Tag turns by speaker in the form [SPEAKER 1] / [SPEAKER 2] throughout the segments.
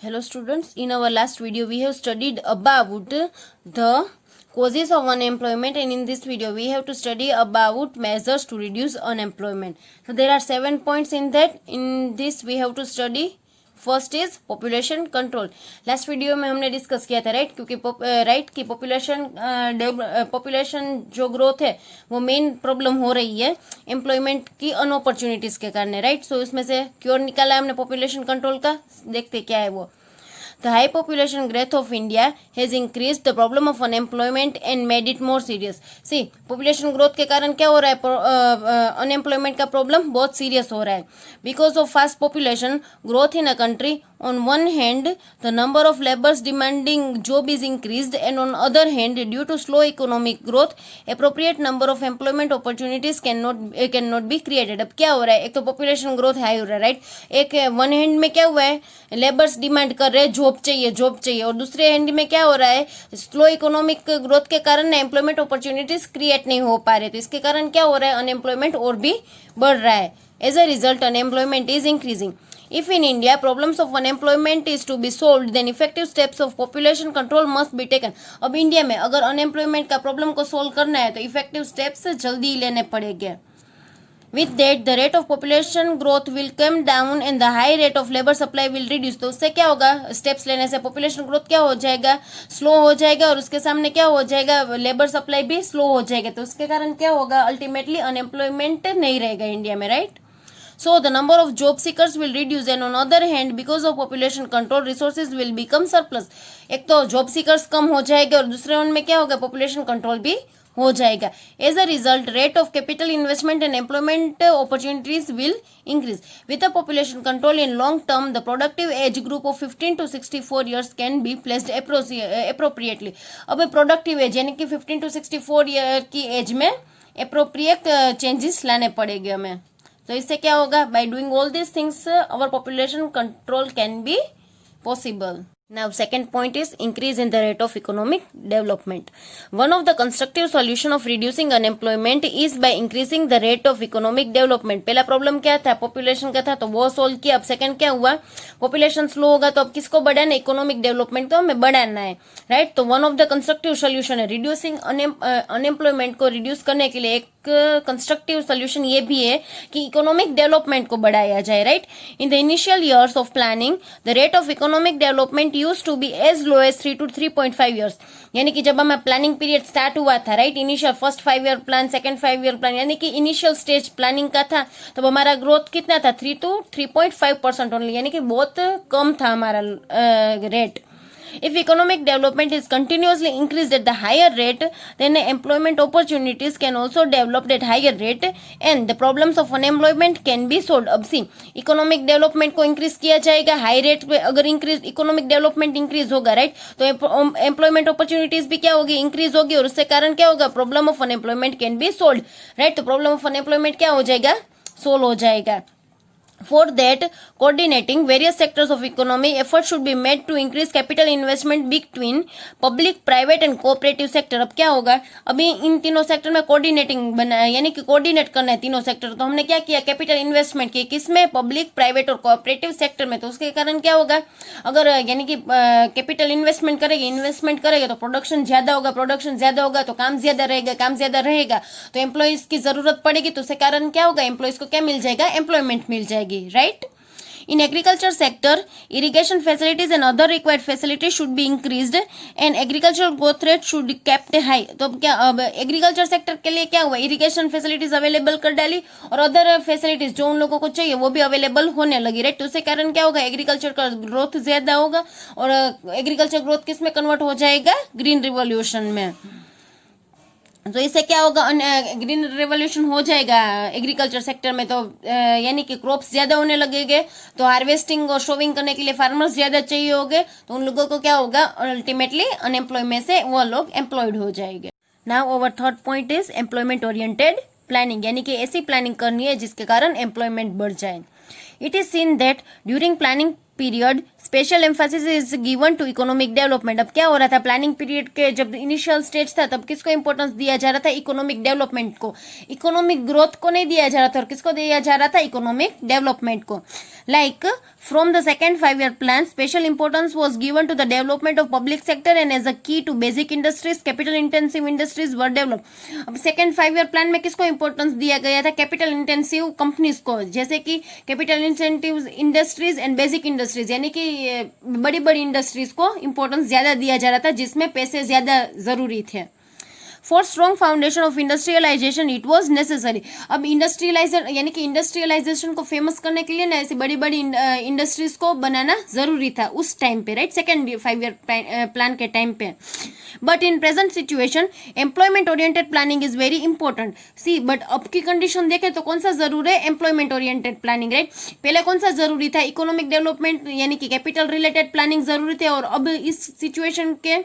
[SPEAKER 1] Hello students, in our last video we have studied about the causes of unemployment, and in this video we have to study about measures to reduce unemployment. So there are 7 points in that. In this we have to study. First is population control. Last video में हमने discuss किया था right, क्योंकि कि population जो growth है वो main problem हो रही है एम्प्लॉयमेंट की अनअपॉर्चुनिटीज के कारण राइट. सो इसमें से क्योर निकाला हमने पॉपुलेशन कंट्रोल का. देखते क्या है वो. The high population growth of India has increased the problem of unemployment and made it more serious. See, population growth के कारण क्या हो रहा है, unemployment का problem बहुत serious हो रहा है. Because of fast population growth in a country, on one hand the number of laborers demanding job is increased, and on other hand due to slow economic growth appropriate number of employment opportunities cannot be created. अब क्या हो रहा है, एक तो population growth high हो रहा है राइट. एक वन हैंड में क्या हुआ है, लेबर्स डिमांड कर रहे हैं जॉब चाहिए, और दूसरे हैंड में क्या हो रहा है, स्लो इकोनॉमिक ग्रोथ के कारण एम्प्लॉयमेंट अपॉर्चुनिटीज क्रिएट नहीं हो पा रहे. तो इसके कारण क्या हो रहा है, अनएम्प्लॉयमेंट और भी बढ़ रहा है. As a result unemployment is increasing. If in India problems of unemployment is to be solved, then effective steps of population control must be taken. अब इंडिया में अगर अनएम्प्लॉयमेंट का प्रॉब्लम को सोल्व करना है तो इफेक्टिव स्टेप्स जल्दी लेने पड़ेंगे. With that, the rate of population growth will come down and the high rate of labor supply will reduce. तो उससे क्या होगा, स्टेप्स लेने से पॉपुलेशन ग्रोथ क्या हो जाएगा, स्लो हो जाएगा, और उसके सामने क्या हो जाएगा, लेबर सप्लाई भी स्लो हो जाएगा. तो उसके कारण क्या होगा, अल्टीमेटली अनएम्प्लॉयमेंट नहीं रहेगा इंडिया में right. So the number of job seekers will reduce, and on other hand because of population control resources will become surplus. एक तो जॉब सीकर्स कम हो जाएगा और दूसरे उनमें क्या होगा, पॉपुलेशन कंट्रोल भी हो जाएगा. As a result rate of capital investment and employment opportunities will increase. With the population control in long term the productive age group of 15 to 64 years can be placed appropriately. अब productive age यानी कि 15 to 64 year की age में appropriate changes लाने पड़ेंगे हमें. तो इससे क्या होगा, by doing all these things our population control can be possible. Now second point is increase in the rate of economic development. One of the constructive solution of reducing unemployment is by increasing the rate of economic development. पहला problem क्या था, population का था, तो वो solve किया. अब second क्या हुआ, पॉपुलेशन स्लो होगा तो अब किसको बढ़ाना है, इकोनॉमिक डेवलपमेंट तो हमें बढ़ाना है राइट. तो one of the constructive solution है रिड्यूसिंग अनएम्प्लॉयमेंट को रिड्यूस करने के लिए एक कंस्ट्रक्टिव सोल्यूशन ये भी है कि इकोनॉमिक डेवलपमेंट को बढ़ाया जाए right. In the initial years of planning the rate of economic development used to be as low as 3 to 3.5 years. यानी कि जब हमें प्लानिंग पीरियड स्टार्ट हुआ था right, initial first 5 year plan, second 5 year plan, यानी कि initial stage planning का था, तब हमारा ग्रोथ कितना था, 3 to 3.5% ओनली, यानी कि बहुत कम था हमारा rate. If economic development is continuously increased at the higher rate, then employment opportunities can also develop at higher rate and the problems of unemployment can be solved. अब सी economic development को increase किया जाएगा, high rate पे अगर increase economic development increase होगा right, तो employment opportunities भी क्या होगी, इंक्रीज होगी, और उससे कारण क्या होगा, problem of unemployment can be solve right. तो प्रॉब्लम ऑफ अनएम्प्लॉयमेंट क्या हो जाएगा, सोल्व हो जाएगा. For that, coordinating various sectors of economy, effort should be made to increase capital investment between public, private and cooperative sector. अब क्या होगा, अभी इन तीनों सेक्टर में कोऑर्डिनेटिंग बनाया, यानी कि कोऑर्डिनेट करना है तीनों सेक्टर. तो हमने क्या किया, कैपिटल इन्वेस्टमेंट की, किसमें, पब्लिक, प्राइवेट और कोऑपरेटिव सेक्टर में. तो उसके कारण क्या होगा, अगर यानी कि कैपिटल इन्वेस्टमेंट करेगा तो प्रोडक्शन ज्यादा होगा तो काम ज्यादा रहेगा तो एम्प्लॉयज की जरूरत पड़ेगी. तो उसके कारण क्या होगा, एम्प्लॉयज को क्या मिल जाएगा, एम्प्लॉयमेंट मिल जाएगी right. In agriculture sector, irrigation facilities and other required facilities should be increased and agricultural growth rate should be kept high. तो अब क्या, अब एग्रीकल्चर सेक्टर के लिए क्या हुआ, इरिगेशन फैसिलिटीज अवेलेबल कर डाली और अदर फैसिलिटीज जो उन लोगों को चाहिए वो भी अवेलेबल होने लगी राइट. तो उसके कारण क्या होगा, एग्रीकल्चर का ग्रोथ ज्यादा होगा और एग्रीकल्चर ग्रोथ किस में कन्वर्ट हो जाएगा, ग्रीन रिवॉल्यूशन में. तो इससे क्या होगा, ग्रीन रेवोल्यूशन हो जाएगा एग्रीकल्चर सेक्टर में. तो यानी कि क्रॉप्स ज्यादा होने लगेंगे, तो हार्वेस्टिंग और शोविंग करने के लिए फार्मर्स ज्यादा चाहिए होंगे, तो उन लोगों को क्या होगा, अल्टीमेटली अनएम्प्लॉयमेंट से वो लोग एम्प्लॉयड हो जाएंगे. Now our third point is employment oriented planning, यानी कि ऐसी प्लानिंग करनी है जिसके कारण एम्प्लॉयमेंट बढ़ जाए. It is seen that during planning period special emphasis is given to economic development. अब क्या हो रहा था, प्लानिंग पीरियड के जब इनिशियल स्टेज था तब किसको इंपॉर्टेंस दिया जा रहा था, इकोनॉमिक डेवलपमेंट को, इकोनॉमिक ग्रोथ को नहीं दिया जा रहा था, और किसको दिया जा रहा था, इकोनॉमिक डेवलपमेंट को। Like from the second 5 year plan special importance was given to the development of public sector and as a key to basic industries, capital intensive industries were develop. अब सेकेंड 5 year प्लान में किसको importance दिया गया था, capital intensive companies को, जैसे कि capital intensive industries and basic industries, यानी कि बड़ी बड़ी इंडस्ट्रीज को इंपॉर्टेंस ज्यादा दिया जा रहा था जिसमें पैसे ज्यादा जरूरी थे। For strong foundation of industrialisation it was necessary. अब इंडस्ट्रियलाइजेशन यानी कि इंडस्ट्रियलाइजेशन को फेमस करने के लिए ना ऐसी बड़ी बड़ी इंडस्ट्रीज को बनाना जरूरी था उस टाइम पे, राइट, सेकेंड 5 year प्लान के टाइम पे। But in present situation employment oriented planning is very important. See but अब की कंडीशन देखें तो कौन सा जरूरी है, एम्प्लॉयमेंट ओरिएंटेड प्लानिंग, राइट। पहले कौन सा जरूरी था, इकोनॉमिक डेवलपमेंट यानी कि कैपिटल रिलेटेड प्लानिंग जरूरी थे, और अब इस सिचुएशन के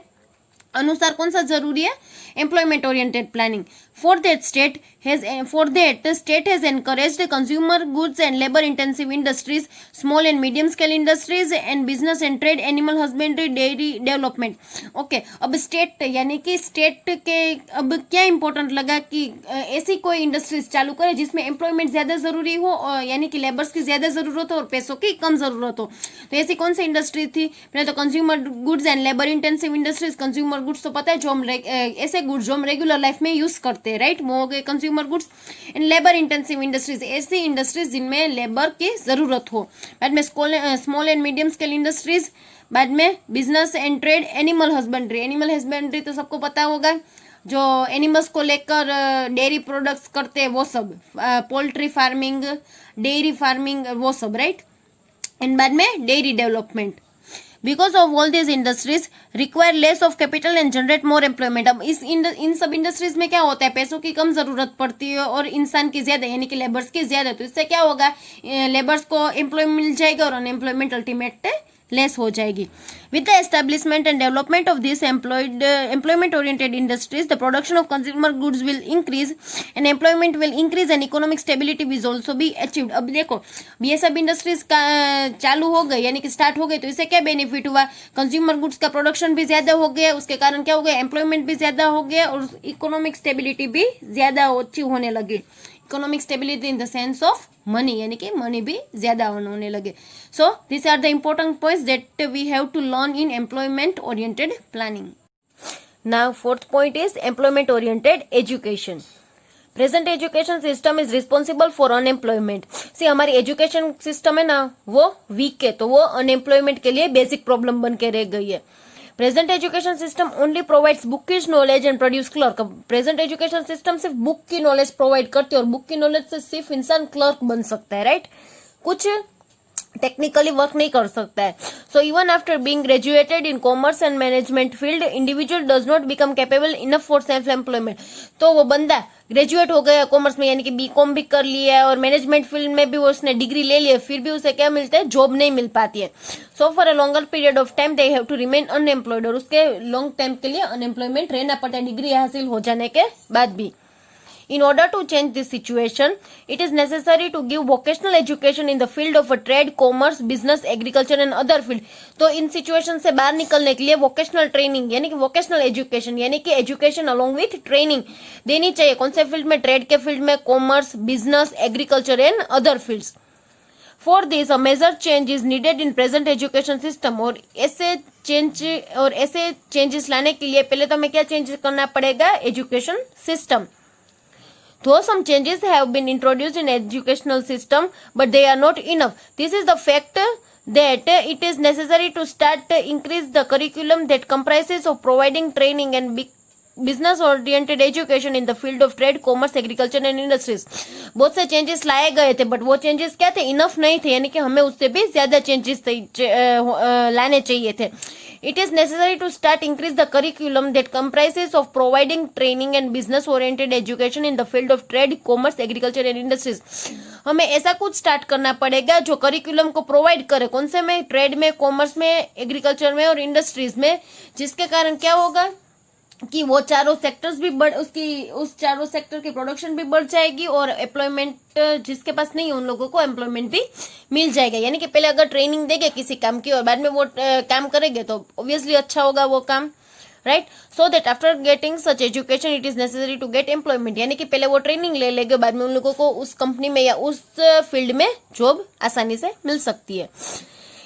[SPEAKER 1] अनुसार कौन सा जरूरी है, employment oriented planning. For that state has encouraged consumer goods and labor intensive industries, small and medium scale industries and business and trade, animal husbandry, dairy development. Okay, अब स्टेट यानी कि स्टेट के अब क्या इंपॉर्टेंट लगा कि ऐसी कोई इंडस्ट्रीज चालू करे जिसमें एम्प्लॉयमेंट ज्यादा जरूरी हो, यानी कि लेबर्स की ज्यादा जरूरत हो और पैसों की कम जरूरत हो। तो ऐसी कौन सी इंडस्ट्री थी, पहले तो consumer goods and labour intensive industries. Consumer goods तो पता है जो हम ऐसे गुड्स जो हम रेगुलर लाइफ में यूज करते हैं, राइट, वो हो गए consumer goods. And labour intensive industries, ऐसी इंडस्ट्रीज जिनमें लेबर की जरूरत हो। बाद में small and medium scale industries, बाद में business and trade, animal husbandry. Animal husbandry तो सबको पता होगा, जो एनिमल्स को लेकर डेयरी प्रोडक्ट्स करते हैं वो सब, पोल्ट्री फार्मिंग, डेयरी फार्मिंग, वो सब, राइट। एंड बाद में dairy development. Because of all these industries require less of capital and generate more employment। अब इन सब इंडस्ट्रीज में क्या होता है, पैसों की कम जरूरत पड़ती है और इंसान की ज्यादा, यानी कि लेबर्स की ज्यादा। तो इससे क्या होगा, लेबर्स को एम्प्लॉयमेंट मिल जाएगा और अनएम्प्लॉयमेंट अल्टीमेट लेस हो जाएगी। With the establishment and development of these employment-oriented industries, the production of consumer goods will increase, and employment will increase, and economic stability will also be achieved। अब देखो ये सब industries का चालू हो गई, यानी कि स्टार्ट हो गई, तो इससे क्या बेनिफिट हुआ, कंज्यूमर गुड्स का प्रोडक्शन भी ज्यादा हो गया, उसके कारण क्या हो गया, एम्प्लॉयमेंट भी ज्यादा हो गया और इकोनॉमिक स्टेबिलिटी भी ज्यादा अच्छी होने लगी। Economic stability in the sense of money, यानी कि मनी भी ज्यादा होने लगे। So this are the important points that we have to learn in employment oriented planning. Now fourth point is employment oriented education. Present education system is responsible for unemployment. See हमारी education system है ना वो week है, तो वो unemployment के लिए basic problem बन के रह गई है। Present education system only provides bookish knowledge and produce clerk. Present education system सिर्फ बुक की नॉलेज प्रोवाइड करती है और बुक की नॉलेज से सिर्फ इंसान क्लर्क बन सकता है, राइट, कुछ टेक्निकली वर्क नहीं कर सकता है। So even after being graduated in commerce and management field, individual does not become capable enough for self employment. तो वो बंदा ग्रेजुएट हो गया कॉमर्स में, यानी कि बीकॉम भी कर लिया है और मैनेजमेंट फील्ड में भी वो उसने डिग्री ले ली है, फिर भी उसे क्या मिलता है, जॉब नहीं मिल पाती है। So for a longer period of time they have to remain unemployed, और उसके लॉन्ग टाइम के लिए अनएम्प्लॉयमेंट रहना पड़ता है डिग्री हासिल हो जाने के बाद भी। In order to change this situation, it is necessary to give vocational education in the field of trade, commerce, business, agriculture and other field। तो इन सिचुएशन से बाहर निकलने के लिए वोकेशनल ट्रेनिंग यानी कि वोकेशनल एजुकेशन यानी कि एजुकेशन अलोंग विथ ट्रेनिंग देनी चाहिए। कौन से फील्ड में, ट्रेड के फील्ड में, commerce, business, agriculture and other fields. For this a major change is needed in present education system. और ऐसे चेंजेस लाने के लिए पहले तो हमें क्या चेंज करना पड़ेगा, education system. Though some changes have been introduced in educational system, but they are not enough. This is the fact that it is necessary to start increase the curriculum that comprises of providing training and business oriented education in the field of trade, commerce, agriculture and industries। बहुत से changes लाए गए थे, but वो changes क्या थे, enough नहीं थे, यानी कि हमें उससे भी ज्यादा चेंजेस लाने चाहिए थे। It is necessary to start increase the curriculum that comprises of providing training and business oriented education in the field of trade, commerce, agriculture and industries। हमें ऐसा कुछ स्टार्ट करना पड़ेगा जो करिकुलम को प्रोवाइड करे, कौन से में, ट्रेड में, कॉमर्स में, एग्रीकल्चर में और इंडस्ट्रीज में, जिसके कारण क्या होगा, कि वो चारों सेक्टर्स भी बढ़ उस चारों सेक्टर की प्रोडक्शन भी बढ़ जाएगी और एम्प्लॉयमेंट जिसके पास नहीं है उन लोगों को एम्प्लॉयमेंट भी मिल जाएगा। यानी कि पहले अगर ट्रेनिंग देंगे किसी काम की और बाद में वो काम करेंगे तो ऑब्वियसली अच्छा होगा वो काम, right. So that after getting such education it is necessary to get employment, यानी कि पहले वो ट्रेनिंग ले लेंगे, बाद में उन लोगों को उस कंपनी में या उस फील्ड में जॉब आसानी से मिल सकती है।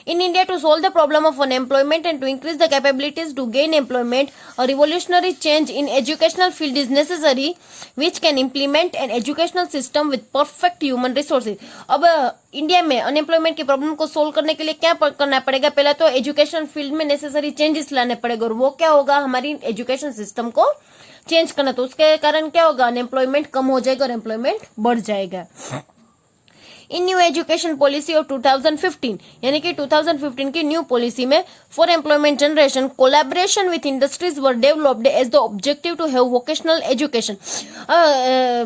[SPEAKER 1] In India, to solve the problem of unemployment and to increase the capabilities to gain employment, a revolutionary change in educational field is necessary, which can implement an educational system with perfect human resources. अब India में unemployment की problem को solve करने के लिए क्या करना पड़ेगा? पहले तो एजुकेशन फील्ड में नेसेसरी चेंजेस लाने पड़ेगा, और वो क्या होगा? हमारी एजुकेशन सिस्टम को चेंज करना। तो उसके कारण क्या होगा? अनएम्प्लॉयमेंट कम हो जाएगा और एम्प्लॉयमेंट बढ़ जाएगा। In new education policy of 2015, यानी कि 2015 की न्यू पॉलिसी में for employment generation collaboration with industries were developed as the objective to have vocational education.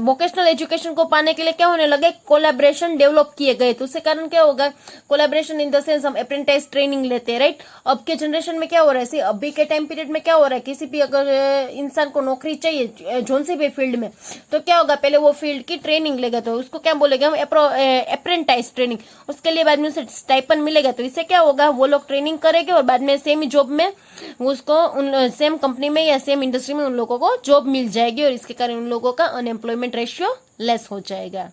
[SPEAKER 1] Vocational education को पाने के लिए क्या होने लगे? कोलैबोरेशन डेवलप किए गए। तो उसके कारण क्या होगा? कोलैबोरेशन इन द सेंस हम अप्रेंटिस ट्रेनिंग लेते हैं, राइट। अब के जनरेशन में क्या हो रहा है? अभी के टाइम पीरियड में क्या हो रहा है? किसी भी अगर इंसान को नौकरी चाहिए जोन सी भी फील्ड में, तो क्या होगा? पहले वो फील्ड की ट्रेनिंग लेगा, तो उसको क्या बोलेंगे हम? Apprentice training. उसके लिए बाद में उसे स्टाइपन मिलेगा। तो इससे क्या होगा? वो लोग ट्रेनिंग करेंगे और बाद में सेम ही जॉब में उसको उन सेम कंपनी में या सेम इंडस्ट्री में उन लोगों को जॉब मिल जाएगी, और इसके कारण उन लोगों का अनएम्प्लॉयमेंट रेशियो लेस हो जाएगा।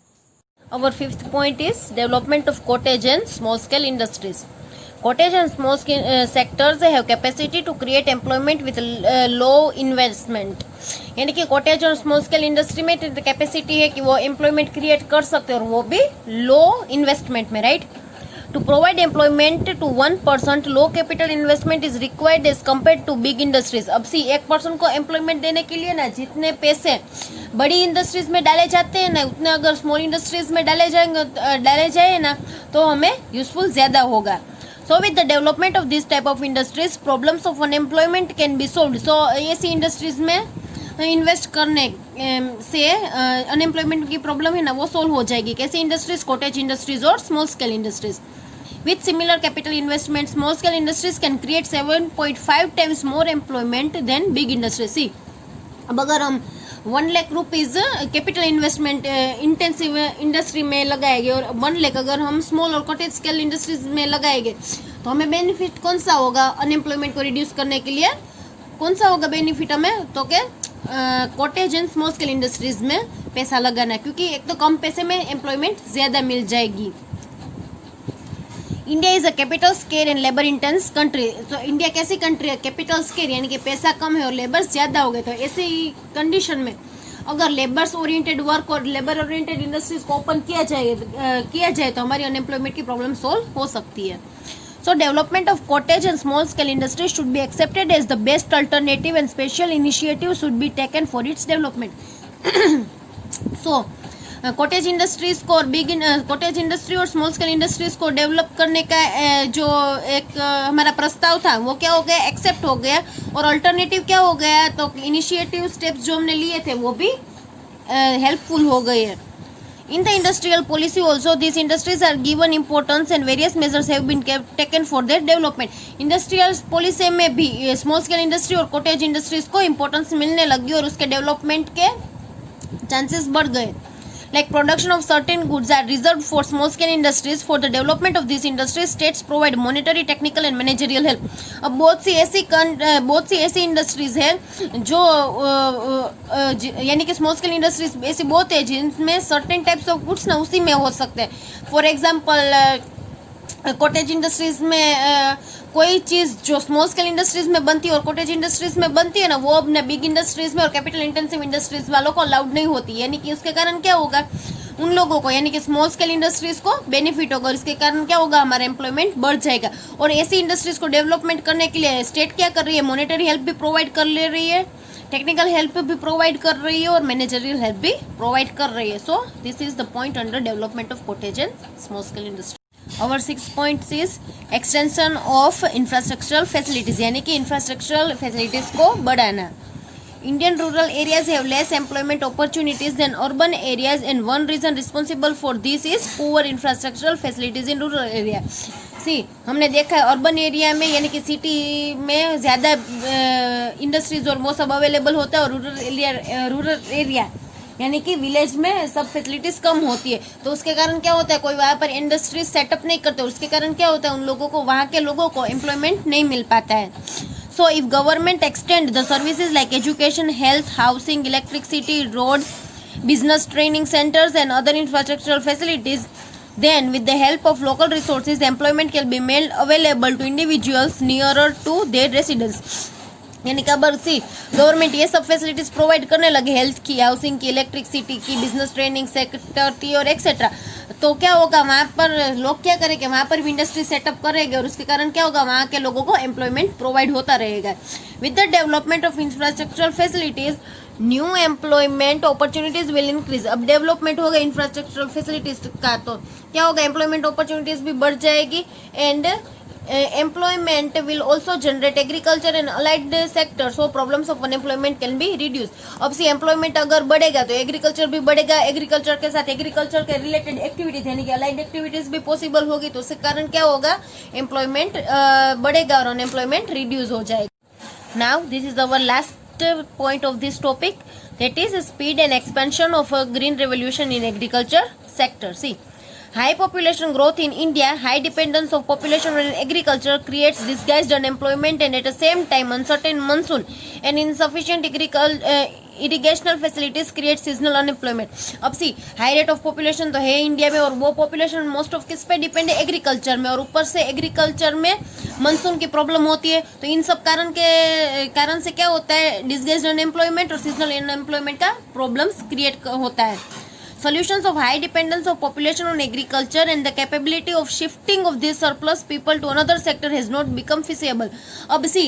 [SPEAKER 1] Our fifth point is development of cottage and small scale industries. Cottage and small scale sectors have capacity to create employment with low investment. यानी कि कॉटेज और स्मॉल स्केल इंडस्ट्री में capacity है कि वो employment create कर सकते हैं, और वो भी लो इन्वेस्टमेंट में, right. To provide employment to 1%, low capital investment is required as compare to big industries. अब सी 1% को एम्प्लॉयमेंट देने के लिए ना जितने पैसे बड़ी इंडस्ट्रीज में डाले जाते हैं ना, उतने अगर स्मॉल इंडस्ट्रीज में डाले जाए ना, तो हमें यूजफुल ज्यादा होगा। So with the development of this type of industries, problems of unemployment can be solved. So ऐसी इंडस्ट्रीज में इन्वेस्ट करने से अनएम्प्लॉयमेंट की प्रॉब्लम है ना वो सोल्व हो जाएगी। कैसी इंडस्ट्रीज? कॉटेज इंडस्ट्रीज और small scale industries. With similar capital investment, small scale industries can create 7.5 times more employment than big industries. See, अब अगर हम 1 lakh rupees capital investment intensive industry में लगाएंगे और 1 लाख अगर हम स्मॉल और कॉटेज स्केल इंडस्ट्रीज में लगाएंगे, तो हमें बेनिफिट कौन सा होगा? अनएम्प्लॉयमेंट को रिड्यूस करने के लिए कौन सा होगा बेनिफिट हमें? तो क्या cottage and small scale industries में पैसा लगाना, क्योंकि एक तो कम पैसे में एम्प्लॉयमेंट ज्यादा मिल जाएगी। India is a capital square and labour intense country. तो इंडिया कैसी कंट्री है? कैपिटल स्केर, यानी कि पैसा कम है और लेबर ज्यादा हो गए। तो ऐसी कंडीशन में अगर लेबर्स ओरिएंटेड वर्क और लेबर ओरिएंटेड इंडस्ट्रीज को ओपन किया जाए तो हमारी अनएम्प्लॉयमेंट की प्रॉब्लम सोल्व हो सकती है। So development of cottage and small scale industries should be accepted as the best alternative and special initiative should be taken for its development. So cottage industries को और कॉटेज इंडस्ट्री और small scale industries को develop करने का जो एक हमारा प्रस्ताव था वो क्या हो गया? एक्सेप्ट हो गया। और अल्टरनेटिव क्या हो गया? तो इनिशिएटिव स्टेप्स जो हमने लिए थे वो भी हेल्पफुल हो गए हैं। In the industrial policy also, these industries are given importance and various measures have been taken for their development. Industrial policy में भी small scale industry और cottage industries को importance मिलने लगी और उसके development के chances बढ़ गए। Like production of certain goods are reserved for small scale industries. For the development of these industries, states provide monetary, technical and managerial help. अब बहुत सी ऐसी इंडस्ट्रीज है जो यानी कि स्मॉल स्केल इंडस्ट्रीज ऐसी बहुत है जिनमें सर्टेन टाइप्स ऑफ गुड्स ना उसी में हो सकते हैं। फॉर एग्जांपल कॉटेज इंडस्ट्रीज में कोई चीज जो स्मॉल स्केल इंडस्ट्रीज में बनती है और कॉटेज इंडस्ट्रीज में बनती है ना, वो अपने बिग इंडस्ट्रीज में और कैपिटल इंटेंसिव इंडस्ट्रीज वालों को अलाउड नहीं होती। यानी कि उसके कारण क्या होगा? उन लोगों को यानी कि स्मॉल स्केल इंडस्ट्रीज को बेनिफिट होगा और इसके कारण क्या होगा? हमारा एम्प्लॉयमेंट बढ़ जाएगा। और ऐसी इंडस्ट्रीज को डेवलपमेंट करने के लिए स्टेट क्या कर रही है? मॉनेटरी हेल्प भी प्रोवाइड कर ले रही है, टेक्निकल हेल्प भी प्रोवाइड कर रही है और मैनेजरियल हेल्प भी प्रोवाइड कर रही है। So this is the point under development of cottage and small scale industry. Our 6th point is extension of infrastructural facilities, यानी कि infrastructural facilities को बढ़ाना। Indian rural areas have less employment opportunities than urban areas and one reason responsible for this is poor infrastructural facilities in rural area. सी हमने देखा है urban area में यानी कि सिटी में ज़्यादा इंडस्ट्रीज और वो सब अवेलेबल होता है, और रूरल एरिया यानी कि विलेज में सब फैसिलिटीज़ कम होती है। तो उसके कारण क्या होता है, कोई वहाँ पर इंडस्ट्रीज सेटअप नहीं करते, उसके कारण क्या होता है, उन लोगों को, वहाँ के लोगों को एम्प्लॉयमेंट नहीं मिल पाता है। So if government extend the services like education, health, housing, electricity, roads, business training centers and other infrastructural facilities, then with the help of local resources employment can be made available to individuals nearer to their residence। यानी कि अगर सी government ये सब facilities provide करने लगे, health की, housing की, electricity की, बिजनेस ट्रेनिंग सेक्टर की और एक्सेट्रा, तो क्या होगा, वहाँ पर लोग क्या करेंगे, वहाँ पर भी इंडस्ट्री सेटअप करेंगे, और उसके कारण क्या होगा, वहाँ के लोगों को एम्प्लॉयमेंट प्रोवाइड होता रहेगा। With the development of infrastructural facilities new employment opportunities will increase. अब डेवलपमेंट होगा इंफ्रास्ट्रक्चरल फैसिलिटीज का, तो क्या होगा, एम्प्लॉयमेंट अपॉर्चुनिटीज भी बढ़ जाएगी, and employment will also generate agriculture and allied sector, so problems of unemployment can be reduced। अब सी एम्प्लॉयमेंट अगर बढ़ेगा तो एग्रीकल्चर भी बढ़ेगा, एग्रीकल्चर के साथ एग्रीकल्चर के रिलेटेड एक्टिविटीज यानी कि अलाइड एक्टिविटीज भी पॉसिबल होगी, तो उसके कारण क्या होगा, एम्प्लॉयमेंट बढ़ेगा और अनएम्प्लॉयमेंट रिड्यूस हो जाएगा। Now this is our last point of this topic, that is speed and expansion of a green revolution in agriculture sector। See, high population growth in India, high dependence of population on agriculture creates disguised unemployment, and at the same time uncertain monsoon and insufficient irrigational facilities create seasonal unemployment। अब सी high rate of population तो है India में, और वो population most of किस पे depend है, agriculture में, और ऊपर से एग्रीकल्चर में मानसून की प्रॉब्लम होती है, तो इन सब कारण से क्या होता है, डिसगाइज्ड अनएम्प्लॉयमेंट और सीजनल अनएम्प्लॉयमेंट का प्रॉब्लम्स क्रिएट होता है। Solutions of high dependence of population on agriculture and the capability of shifting of this surplus people to another sector has not become feasible। अब सी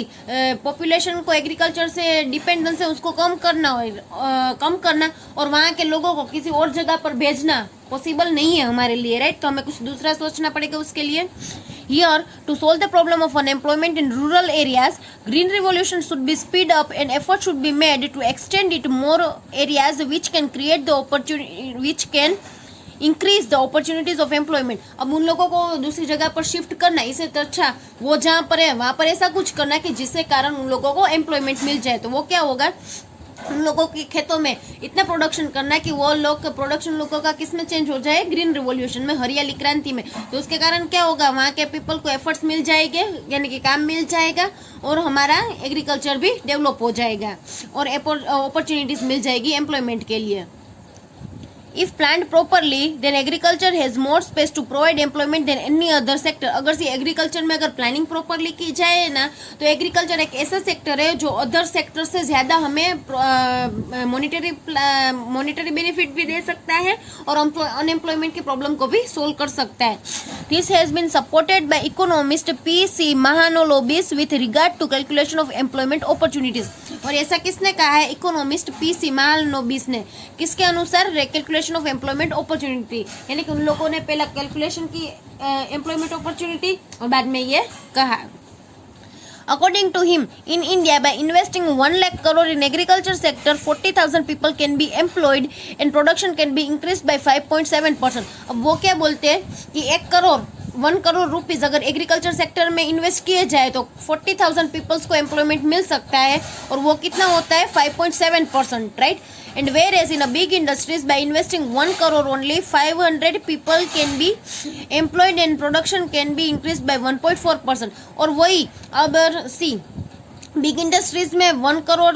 [SPEAKER 1] पॉपुलेशन को agriculture से dependence है उसको कम करना और वहाँ के लोगों को किसी और जगह पर भेजना पॉसिबल नहीं है हमारे लिए, राइट। तो हमें कुछ दूसरा सोचना पड़ेगा उसके लिए। Here, to solve the problem of unemployment in rural areas, green revolution should be speed up and effort should be made to extend it to more areas which can create the opportunity, which can increase the opportunities of employment। अब उन लोगों को दूसरी जगह पर shift करना, इससे तो अच्छा वो जहाँ पर है वहाँ पर ऐसा कुछ करना कि जिससे कारण उन लोगों को एम्प्लॉयमेंट मिल जाए। तो वो क्या होगा, उन लोगों के खेतों में इतना प्रोडक्शन करना है कि वो लोग प्रोडक्शन लोगों का किस में चेंज हो जाए, ग्रीन रिवॉल्यूशन में, हरियाली क्रांति में। तो उसके कारण क्या होगा, वहाँ के पीपल को एफर्ट्स मिल जाएंगे यानी कि काम मिल जाएगा, और हमारा एग्रीकल्चर भी डेवलप हो जाएगा और अपॉर्चुनिटीज मिल जाएगी एम्प्लॉयमेंट के लिए। If planned properly, then agriculture has more space to provide employment than any other sector। अगर सी एग्रीकल्चर में अगर प्लानिंग प्रॉपरली की जाए ना, तो एग्रीकल्चर एक ऐसा सेक्टर है जो अदर सेक्टर से ज़्यादा हमें मॉनिटरी बेनिफिट भी दे सकता है और अनएम्प्लॉयमेंट की प्रॉब्लम को भी सोल्व कर सकता है। This has been supported by economist P.C. Mahalanobis with regard to calculation of employment opportunities. और ऐसा किसने कहा है, इकोनॉमिस्ट P.C. महानोबिस ने। किसके अनुसार, कैलकुलेशन ऑफ एम्प्लॉयमेंट अपॉर्चुनिटी, यानी कि उन लोगों ने पहला कैलकुलेशन की एम्प्लॉयमेंट अपॉर्चुनिटी और बाद में ये कहा। According to him, in India, by investing 1 lakh crore in agriculture sector, 40,000 people can be employed and production can be increased by 5.7%। अब वो क्या बोलते हैं कि 1 करोड़ रुपीज अगर एग्रीकल्चर सेक्टर में इन्वेस्ट किए जाए तो 40,000 पीपल्स को एम्प्लॉयमेंट मिल सकता है, और वो कितना होता है, 5.7%, right. And whereas in a big industries, by investing 1 crore only, 500 people can be employed and production can be increased by 1.4%। और वही अगर सी बिग इंडस्ट्रीज में 1 करोड़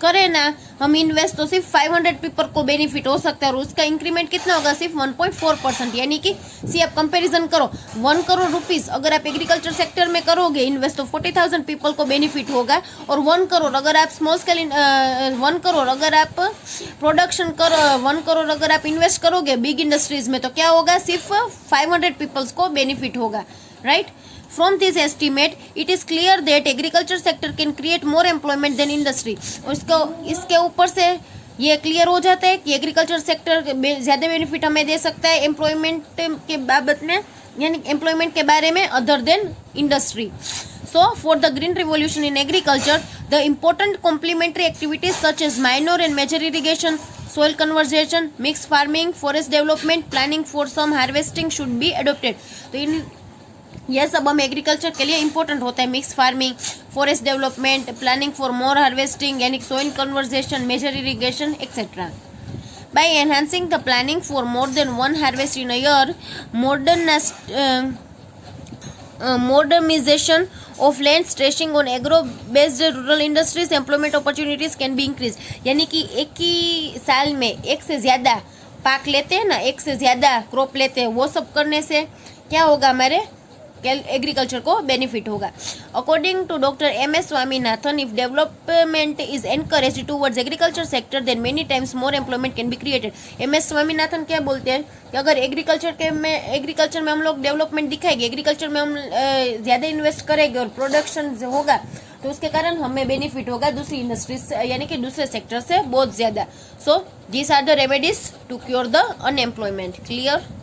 [SPEAKER 1] करें ना हम इन्वेस्ट, तो सिर्फ 500 पीपल को बेनिफिट हो सकता है, और उसका इंक्रीमेंट कितना होगा, सिर्फ 1.4%। यानी कि सी आप कंपैरिजन करो, 1 करोड़ रुपीस अगर आप एग्रीकल्चर सेक्टर में करोगे इन्वेस्ट, तो 40,000 पीपल को बेनिफिट होगा, और 1 करोड़ अगर आप स्मॉल स्केल 1 करोड़ अगर आप प्रोडक्शन करो, 1 करोड़ अगर आप इन्वेस्ट करोगे बिग इंडस्ट्रीज में, तो क्या होगा, सिर्फ 500 पीपल्स को बेनिफिट होगा, right. From this estimate, it is clear that agriculture sector can create more employment than industry। और इसके ऊपर से ये क्लियर हो जाता है कि एग्रीकल्चर सेक्टर ज़्यादा बेनिफिट हमें दे सकता है एम्प्लॉयमेंट के बाबत में, यानी एम्प्लॉयमेंट के बारे में, other than industry. So, for the green revolution in agriculture, the important complementary activities such as minor and major irrigation, soil conservation, mixed farming, forest development, planning for some harvesting should be adopted। तो इन यह सब हम agriculture के लिए important होता है। Mix farming, forest development, planning for more harvesting, यानी soil conservation, major irrigation etcetera. By enhancing the planning for more than one harvest in a year, modernization of land, stressing on agro-based rural industries, employment opportunities can be increased। यानी कि एक ही साल में एक से ज़्यादा पाक लेते हैं ना, एक से ज़्यादा क्रॉप लेते हैं, वो सब करने से क्या होगा, हमारे एग्रीकल्चर को बेनिफिट होगा। According to doctor MS Swaminathan, if development is encourage towards agriculture sector then many times more employment can be created. MS Swaminathan क्या बोलते हैं कि अगर एग्रीकल्चर में हम लोग डेवलपमेंट दिखाएंगे, एग्रीकल्चर में हम ज़्यादा इन्वेस्ट करेंगे और प्रोडक्शन होगा, तो उसके कारण हमें बेनिफिट होगा दूसरी इंडस्ट्रीज यानी कि दूसरे सेक्टर से बहुत ज़्यादा। So these are the remedies to cure the unemployment. Clear?